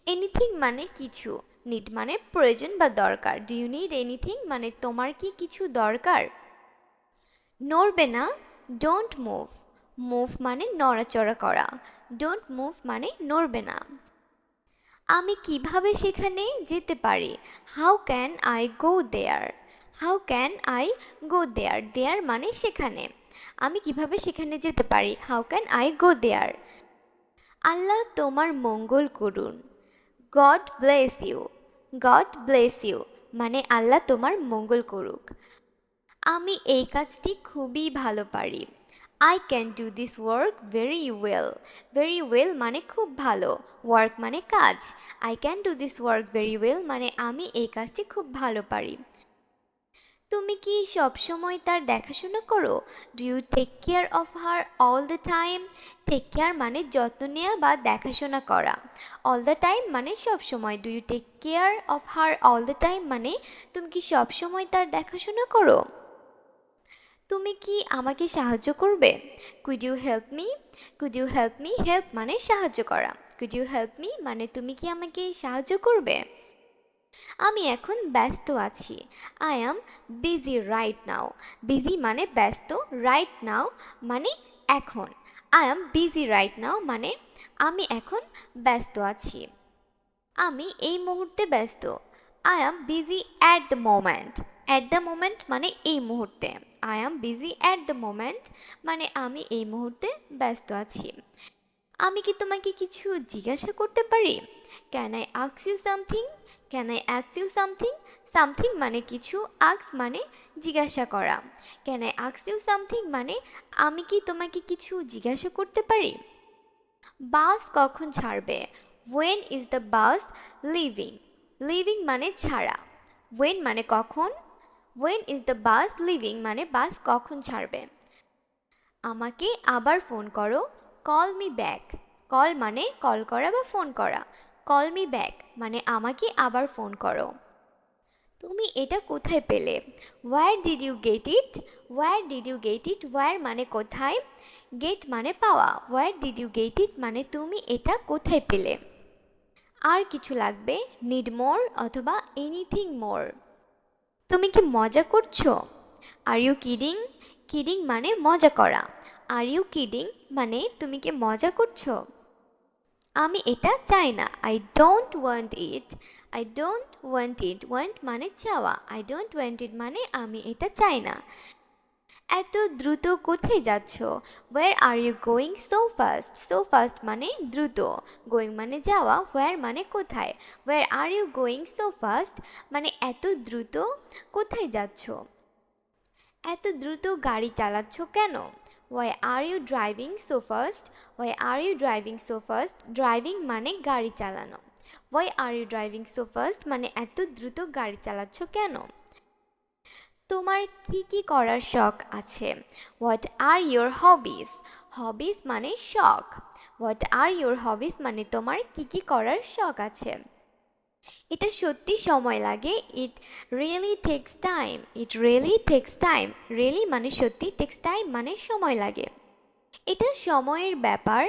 Anything মানে কিছু, নিড মানে প্রয়োজন বা দরকার। ডু ইউ নিড এনিথিং মানে তোমার কি কিছু দরকার? নড়বে না, ডোন্ট মুভ। মুভ মানে নড়াচড়া করা, ডোন্ট মুভ মানে নড়বে না। আমি কিভাবে সেখানে যেতে পারি? How can I go there? How can I go there? There মানে সেখানে। আমি কিভাবে সেখানে যেতে পারি? How can I go there? Allah তোমার মঙ্গল করুন। God bless you. God bless you মানে আল্লাহ তোমার মঙ্গল করুক। আমি এই কাজটি খুবই ভালো পারি। I can do this work very well. Very well মানে খুব ভালো, ওয়ার্ক মানে কাজ। I can do this work very well মানে আমি এই কাজটি খুব ভালো পারি। তুমি কি সবসময় তার দেখাশোনা করো? Do you take care of her all the time? Take care মানে যত্ন নেওয়া বা দেখাশোনা করা। অল দ্য টাইম মানে সবসময়। Do you take care of her all the time মানে তুমি কি সবসময় তার দেখাশোনা করো? তুমি কি আমাকে সাহায্য করবে? Could you help me? Could you help me, help মানে সাহায্য করা। কুড ইউ হেল্প মি মানে তুমি কি আমাকে সাহায্য করবে? আমি এখন ব্যস্ত আছি। I am busy right now. Busy মানে ব্যস্ত, রাইট নাও মানে এখন। আই অ্যাম বিজি রাইট নাও মানে আমি এখন ব্যস্ত আছি। আমি এই মুহূর্তে ব্যস্ত। I am busy at the moment. At the moment মানে এই মুহূর্তে। I am busy at the moment মানে আমি এই মুহূর্তে ব্যস্ত আছি। আমি কি তোমাকে কিছু জিজ্ঞাসা করতে পারি? Can I ask you something? Can I ask you something? Something মানে কিছু, আস্ক মানে জিজ্ঞাসা করা। Can I ask you something মানে আমি কি তোমাকে কিছু জিজ্ঞাসা করতে পারি? বাস কখন ছাড়বে? When is the bus leaving? Leaving মানে ছাড়া। ওয়েন মানে কখন, when is the bus leaving মানে বাস কখন ছাড়বে। আমাকে আবার ফোন করো। Call me back. কল মানে কল করা বা ফোন করা। কল মি ব্যাক মানে আমাকে আবার ফোন করো। তুমি এটা কোথায় পেলে? Where did you get it? Where did you get it? Where মানে কোথায়, গেট মানে পাওয়া। Where did you get it মানে তুমি এটা কোথায় পেলে। আর কিছু লাগবে? নিড মোর অথবা এনিথিং মোর। তুমি কি মজা করছো? Are you kidding? কিডিং মানে মজা করা। আর ইউ কিডিং মানে তুমি কি মজা করছো? আমি এটা চাই না। I don't want it. I don't want it. Want মানে চাওয়া। আই ডোন্ট ওয়ান্ট ইট মানে আমি এটা চাই না। এত দ্রুত কোথায় যাচ্ছ? Where are you going so fast? So fast মানে দ্রুত, গোয়িং মানে যাওয়া, ওয়্যার মানে কোথায়। Where are you going so fast মানে এত দ্রুত কোথায় যাচ্ছ? এত দ্রুত গাড়ি চালাচ্ছ কেন? Why are you driving so fast? Why are you driving so fast? Driving মানে গাড়ি চালানো। Why are you driving so fast মানে এত দ্রুত গাড়ি চালাচ্ছ কেন? তোমার কি কি করার শখ আছে? What are your hobbies? Hobbies মানে শখ। হোয়াট আর ইউর হবিজ মানে তোমার কি কি করার শখ আছে। এটা সত্যি সময় লাগে। It really takes time. It really takes time. Really মানে সত্যি, টেক্স টাইম মানে সময় লাগে। এটা সময়ের ব্যাপার।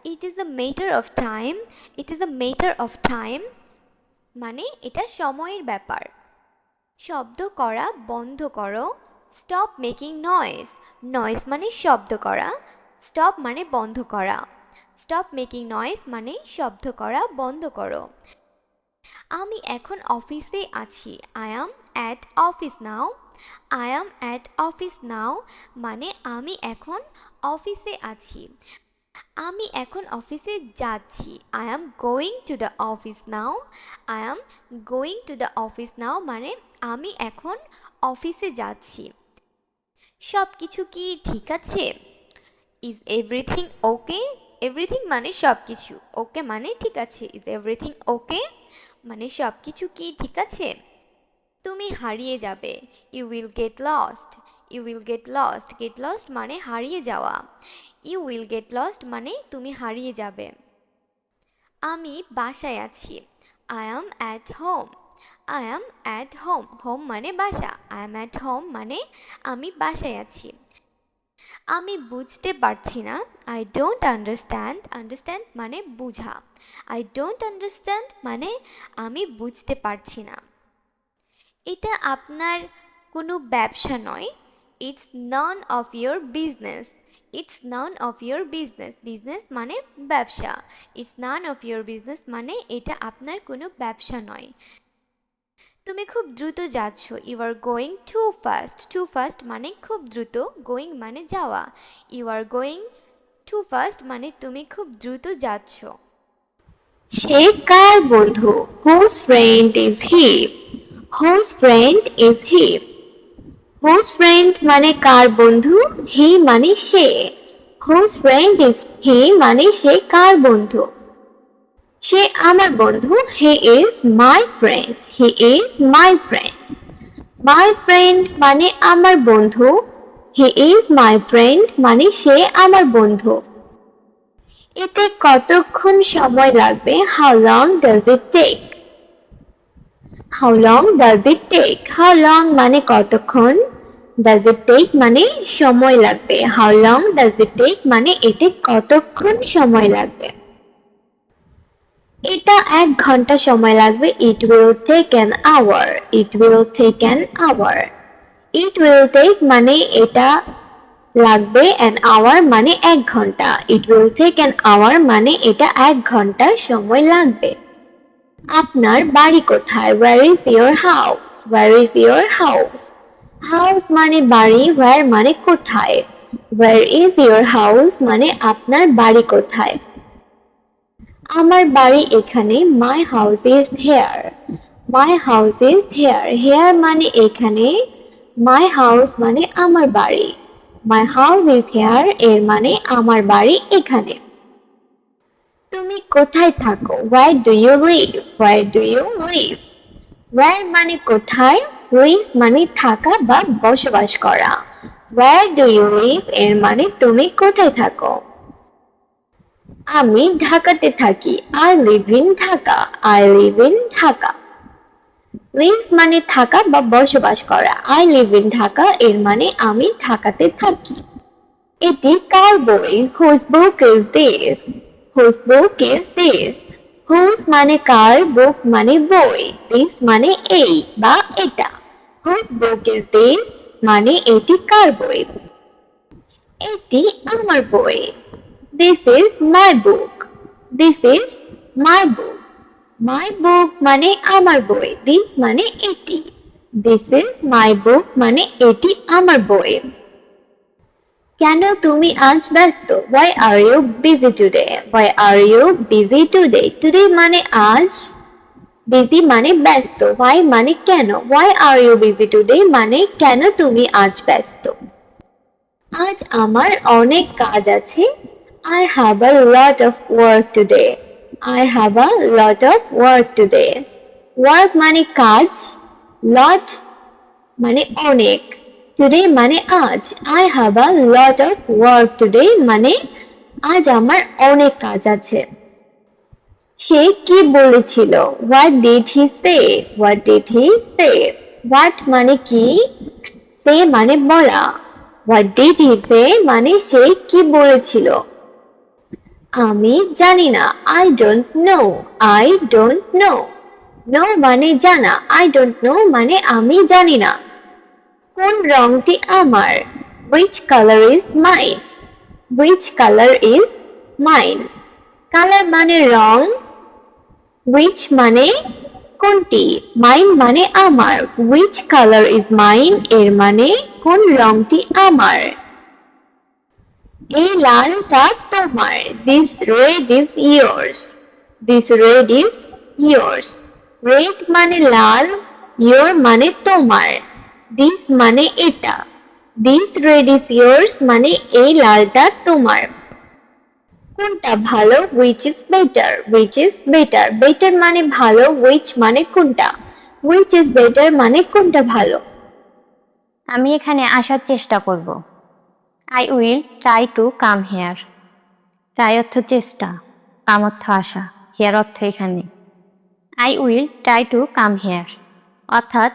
It is a matter of time. It is a matter of time মানে এটা সময়ের ব্যাপার। শব্দ করা বন্ধ করো। Stop making noise. নয়েজ মানে শব্দ করা, স্টপ মানে বন্ধ করা। স্টপ মেকিং নয়েজ মানে শব্দ করা বন্ধ করো। আমি এখন অফিসে আছি। I am at office now. I am at office নাও মানে আমি এখন অফিসে আছি। আমি এখন অফিসে যাচ্ছি। I am going to the office now. I am going to the office নাও মানে আমি এখন অফিসে যাচ্ছি। সব কিছু কি ঠিক আছে? Is everything okay? এভরিথিং মানে সব কিছু, ওকে মানে ঠিক আছে। ইজ এভরিথিং ওকে মানে সব কিছু কি ঠিক আছে? তুমি হারিয়ে যাবে। You will get lost. You will get lost. Get lost মানে হারিয়ে যাওয়া। ইউ উইল গেট লস্ট মানে তুমি হারিয়ে যাবে। আমি বাসায় আছি। I am at home. I am at home. Home মানে বাসা। আই অ্যাম অ্যাট হোম মানে আমি বাসায় আছি। আমি বুঝতে পারছি না। I don't understand. আন্ডারস্ট্যান্ড মানে বুঝা। আই ডোন্ট আন্ডারস্ট্যান্ড মানে আমি বুঝতে পারছি না। এটা আপনার কোনো ব্যবসা নয়। It's none of your business. It's none of your business. Business মানে ব্যবসা। It's none of your business মানে এটা আপনার কোনো ব্যবসা নয়। তুমি খুব দ্রুত যাচ্ছ। You are going too fast. Too fast মানে খুব দ্রুত। গোয়িং মানে যাওয়া। You are going too fast মানে তুমি খুব দ্রুত যাচ্ছ। সে কার বন্ধু? Whose friend is he? Whose friend is he? Whose friend মানে কার বন্ধু, হি মানে সে। হুজ ফ্রেন্ড ইজ হি মানে সে কার বন্ধু। সে আমার বন্ধু। He is my friend. He is my friend. My friend মানে আমার বন্ধু। হি ইজ মাই ফ্রেন্ড মানে সে আমার বন্ধু। এতে কতক্ষণ সময় লাগবে? How long does it take? How long does it take? How long মানে কতক্ষণ, ডাজ ইট টেক মানে সময় লাগবে। How long does it take মানে এতে কতক্ষণ সময় লাগবে। এটা 1 ঘন্টা সময় লাগবে। It will take an hour. It will take an hour. It will take মানে এটা লাগবে, অ্যান আওয়ার মানে 1 ঘন্টা। It will take an hour মানে এটা 1 ঘন্টা সময় লাগবে। আপনার বাড়ি কোথায়? Where is your house? Where is your house? House মানে বাড়ি, ওয়্যার মানে কোথায়। ওয়্যার ইজ ইয়োর হাউস মানে আপনার বাড়ি কোথায়। আমার বাড়ি এখানে। My house is here. My house is here. Here মানে এখানে। মাই হাউস মানে আমার বাড়ি। মাই হাউস ইজ হেয়ার এর মানে আমার বাড়ি এখানে। তুমি কোথায় থাকো? Where do you live? Where do you live? Where মানে কোথায়, লিভ মানে থাকা বা বসবাস করা। হোয়ার ডু ইউ লিভ এর মানে তুমি কোথায় থাকো। আমি ঢাকাতে থাকি। I live in Dhaka. I live in Dhaka. Live মানে থাকা বা বসবাস করা। আই লিভ ইন ঢাকা এর মানে আমি ঢাকাতে থাকি। এটি কার বই? Whose book is this? Whose book is this? Whose মানে কার, বুক মানে বই, দিস মানে এই বা এটা। হুজ বুক ইজ দিস মানে এটি কার বই। এটি আমার বই। This is my book. This is my book. My book মানে আমার বই। দিস মানে এটি। দিস ইজ মাই বুক মানে এটি আমার বই। কেন তুমি আজ ব্যস্ত? Why are you busy today? Why are you busy today? Today মানে আজ, busy মানে ব্যস্ত, why মানে কেন। Why are you busy today মানে কেন তুমি আজ ব্যস্ত। আজ আমার অনেক কাজ আছে। I have a lot of work today. I have a lot of work today. Work মানে কাজ, lot মানে অনেক, টুডে মানে আজ। I have a lot of work today মানে আজ আমার অনেক কাজ আছে। সে কি বলেছিল? What did he say? What did he say? What মানে কি, সে মানে বলা। হোয়াট ডিড হি সে মানে সে কি বলেছিল। আমি জানি না। I don't know. I don't know. Know মানে জানা। আই ডোন্ট নো মানে আমি জানি না। কোন রংটি আমার? Which color is mine? Which color is mine? Colour মানে রং, which মানে কোনটি, mine মানে আমার। Which color is mine এর মানে কোন রংটি আমার। এই লালটা তোমার। This red is yours. This red is yours. Red মানে লাল, your মানে তোমার। This মানে এটা। This red is yours মানে এই লালটা তোমার। কোনটা ভালো? Which is better? Which is better? Better মানে ভালো, which মানে কোনটা। Which is better মানে কোনটা ভালো। আমি এখানে আসার চেষ্টা করব। I will try to come here. Try অর্থ চেষ্টা, কাম অর্থ আসা, হিয়ার অর্থ এখানে। I will try to come here অর্থাৎ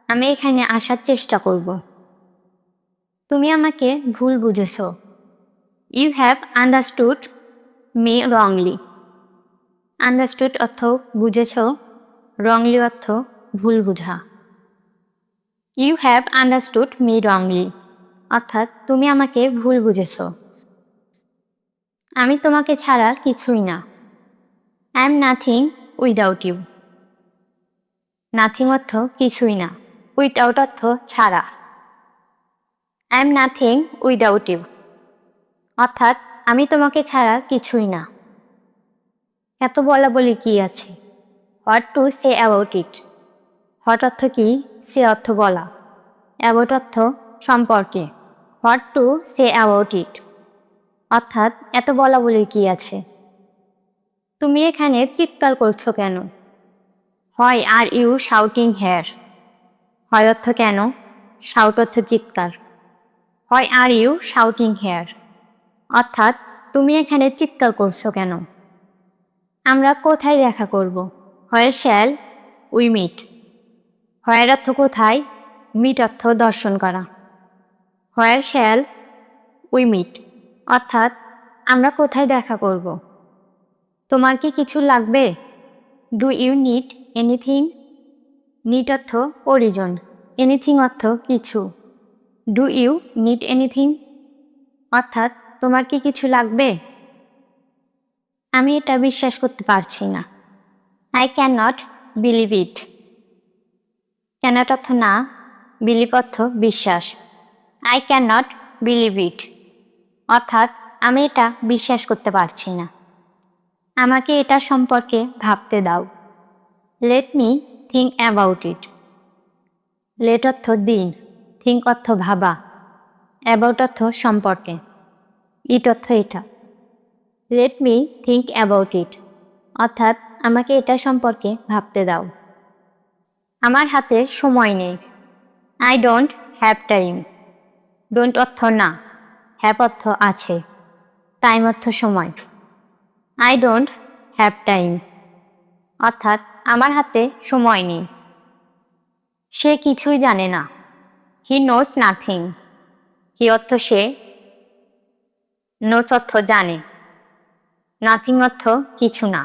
আমি এখানে আসার চেষ্টা করব। তুমি আমাকে ভুল বুঝেছ। You have understood me wrongly. Understood অর্থ বুঝেছ, wrongly অর্থ ভুল বুঝা। You have understood me wrongly অর্থাৎ তুমি আমাকে ভুল বুঝেছ। আমি তোমাকে ছাড়া কিছুই না। I am nothing without you. Nothing অর্থ কিছুই না, without অর্থ ছাড়া। I am nothing without you অর্থাৎ আমি তোমাকে ছাড়া কিছুই না। এত বলা বলি কি আছে? What to say about it? What অর্থ কি, say অর্থ বলা, about অর্থ সম্পর্কে। What to say about it অর্থাৎ এত বলা বলি কি আছে। তুমি এখানে চিৎকার করছো কেন? Why are you shouting here? হয় অর্থ কেন, shout অর্থ চিৎকার। Why are you shouting here অর্থাৎ তুমি এখানে চিৎকার করছো কেন। আমরা কোথায় দেখা করব? Where shall we meet? Where অর্থ কোথায়, meet অর্থ দর্শন করা। Where shall we meet অর্থাৎ আমরা কোথায় দেখা করব। তোমার কি কিছু লাগবে? Do you need anything? Need অর্থ প্রয়োজন, anything অর্থ কিছু। Do you need anything অর্থাৎ তোমার কি কিছু লাগবে? আমি এটা বিশ্বাস করতে পারছি না। I cannot believe it. cannot অর্থ না, believe অর্থ বিশ্বাস। I cannot believe it অর্থাৎ আমি এটা বিশ্বাস করতে পারছি না। আমাকে এটা সম্পর্কে ভাবতে দাও। Let me think about it. Let অর্থ দিন, think অর্থ ভাবা, about অর্থ সম্পর্কে, it অর্থ এটা। Let me think about it অর্থাৎ আমাকে এটা সম্পর্কে ভাবতে দাও। আমার হাতে সময় নেই। I don't have time. Don't অর্থ না, have অর্থ আছে, time অর্থ সময়। I don't have time অর্থাৎ আমার হাতে সময় নেই। সে কিছুই জানে না। He knows nothing. He অর্থ সে, knows অর্থ জানে, nothing অর্থ কিছু না।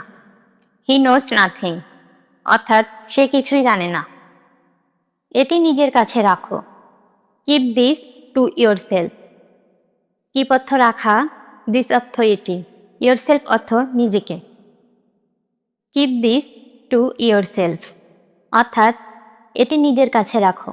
He knows nothing অর্থাৎ সে কিছুই জানে না। এটি নিজের কাছে রাখো। Keep this to yourself. Keep অর্থ রাখা, this অর্থ এটি, yourself অর্থ নিজেকে। Keep this to yourself অর্থাৎ এটি নিজের কাছে রাখো।